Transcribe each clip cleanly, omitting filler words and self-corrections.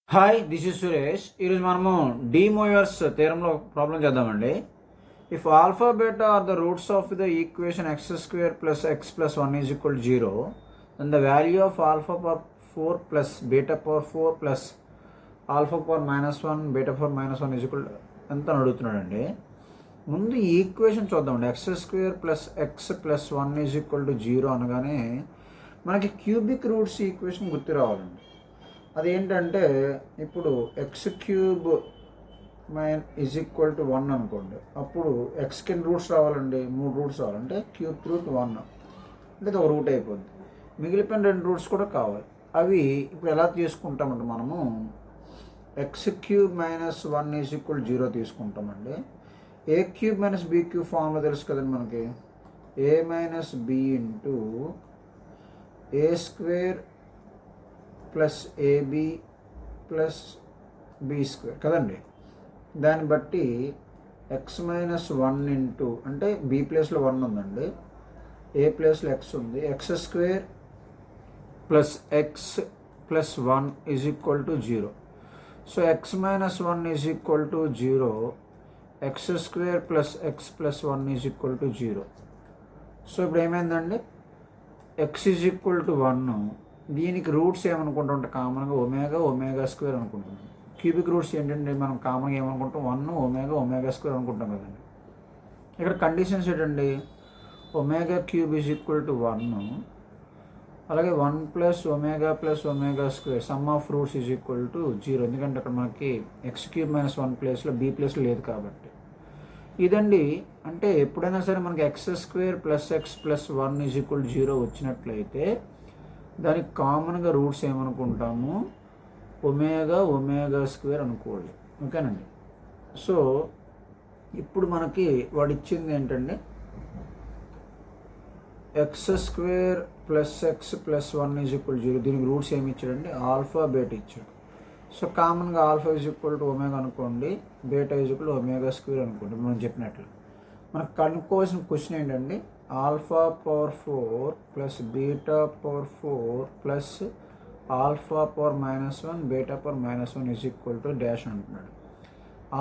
Hi, this is Suresh. ఈరోజు మనము De Moivre's థీరంలో ప్రాబ్లం చేద్దామండి. If alpha beta are the roots of the equation x square plus X plus 1 is equal 0, then the value of alpha power 4 plus beta power 4 plus alpha power -1 beta power -1 is equal ఎంత అని అడుగుతున్నాడండి. ముందు ఈ equation చూద్దామండి. X square plus X plus 1 is equal to 0 అనగానే మనకి cubic roots equation గుర్తు రావాలండి. అదేంటంటే ఇప్పుడు X cube is equal to 1 అనుకోండి. అప్పుడు ఎక్స్ కింద రూట్స్ రావాలండి, 3 రూట్స్ రావాలంటే క్యూబ్ రూట్ 1 అంటే ఇది ఒక రూట్ అయిపోద్ది. మిగిలిపోయిన 2 రూట్స్ కూడా కావాలి. అవి ఇప్పుడు ఎలా తీసుకుంటామంటే మనము ఎక్స్ క్యూబ్ -1 ఈజ్ ఈక్వల్ 0 తీసుకుంటామండి. A cube minus B cube formula తెలుసు కదండి మనకి. A minus B into A square plus AB plus B square కదండి. దాన్ని బట్టి ఎక్స్ -1 ఇంటూ అంటే బి ప్లేస్లో 1 ఉందండి, ఏ ప్లేస్లో ఎక్స్ ఉంది. X square plus X plus 1 is equal to 0. So X -1 is equal to 0, X square plus X plus 1 is equal to 0. So ఇప్పుడు ఏమైందండి, ఎక్స్ ఈజ్ ఈక్వల్ టు 1. దీనికి రూట్స్ ఏమనుకుంటుంటే కామన్గా omega square అనుకుంటున్నాం. Cubic roots ఏంటంటే మనం కామన్గా ఏమనుకుంటాం, 1 omega square అనుకుంటాం కదండి. ఇక్కడ కండిషన్స్ ఏంటండి, omega cube is equal to 1, అలాగే 1 plus omega square some of roots is equal to 0. ఎందుకంటే అక్కడ మనకి ఎక్స్ క్యూబ్ -1 ప్లేస్లో బీ ప్లేస్లో లేదు కాబట్టి. ఇదండి అంటే ఎప్పుడైనా సరే మనకి X square plus X plus 1 is equal to 0 వచ్చినట్లయితే దానికి కామన్గా రూట్స్ ఏమనుకుంటాము, ఒమేగా స్క్వేర్ అనుకోవాలి. ఓకేనండి. సో ఇప్పుడు మనకి వాడు ఇచ్చింది ఏంటండి, X square plus X plus 1 is equal 0. దీనికి రూట్స్ ఏమి ఇచ్చాడండి, ఆల్ఫా బీటా ఇచ్చాడు. సో కామన్గా alpha is equal to omega అనుకోండి, beta is equal omega square అనుకోండి. మనం చెప్పినట్లు మనకు కనుక్కోవాల్సిన క్వశ్చన్ ఏంటండి, alpha power 4 plus beta power 4 plus alpha power -1 beta power -1 is equal to dash అంటున్నాడు.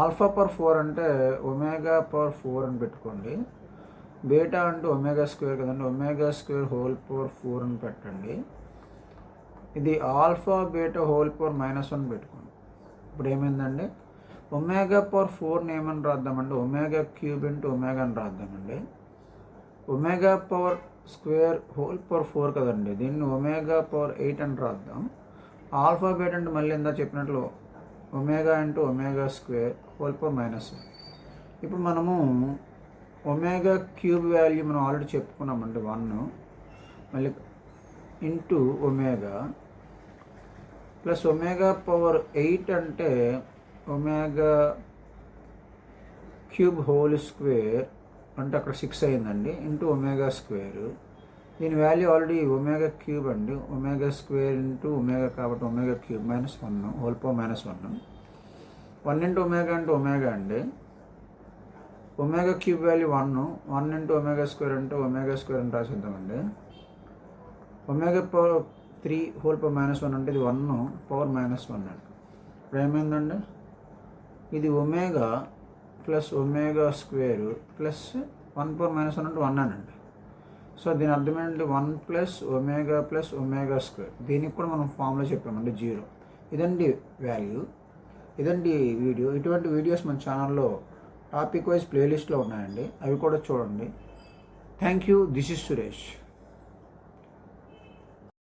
ఆల్ఫా పవర్ 4 అంటే ఒమేగా పవర్ 4 అని పెట్టుకోండి. బీటా అంటే ఒమేగా స్క్వేర్ కదండి, ఒమేగా స్క్వేర్ హోల్ పవర్ 4 అని పెట్టండి. ఇది ఆల్ఫా బీటా హోల్ పవర్ -1 పెట్టుకోండి. ఇప్పుడు ఏమైందండి, ఒమేగా పవర్ 4ని ఏమని రాద్దామండి, ఒమేగా క్యూబ్ ఇంటూ ఒమేగా అని రాద్దామండి. Omega power square whole power 4 కదండి, దీన్ని ఒమేగా పవర్ 8 అని రాద్దాం. ఆల్ఫా బీటా అంటే మళ్ళీ ఇందా చెప్పినట్లు omega into omega square whole power -1. ఇప్పుడు మనము ఒమేగా క్యూబ్ వాల్యూ మనం ఆల్రెడీ చెప్పుకున్నామండి 1, మళ్ళీ into omega plus omega power 8 అంటే ఒమేగా క్యూబ్ హోల్ స్క్వేర్ అంటే అక్కడ 6 అయిందండి, ఇంటూ ఒమేగా స్క్వేర్. దీని వాల్యూ ఆల్రెడీ ఒమేగా క్యూబ్ అండి, ఒమేగా స్క్వేర్ ఇంటూ ఒమేగా కాబట్టి omega cube -1 whole power -1. 1 into omega అంటే ఒమేగా అండి, omega cube value 1 into omega square అంటే ఒమేగా స్క్వేర్ అని రాసిద్దామండి. ఒమేగా పవర్ 3 హోల్ పవర్ -1 అంటే ఇది 1 పవర్ -1 అండి. ఇప్పుడు ఏమైందండి, ఇది omega plus omega square plus 1 power -1 అంటే 1 అనండి. సో దీని అర్థం ఏంటంటే 1 ప్లస్ ఒమేగా స్క్వేర్. దీనికి కూడా మనం ఫార్ములా చెప్పామండి 0. ఇదండి వాల్యూ, ఇదండి వీడియో. ఇటువంటి వీడియోస్ మన ఛానల్లో టాపిక్ వైజ్ ప్లేలిస్ట్లో ఉన్నాయండి, అవి కూడా చూడండి. Thank you. This is Suresh.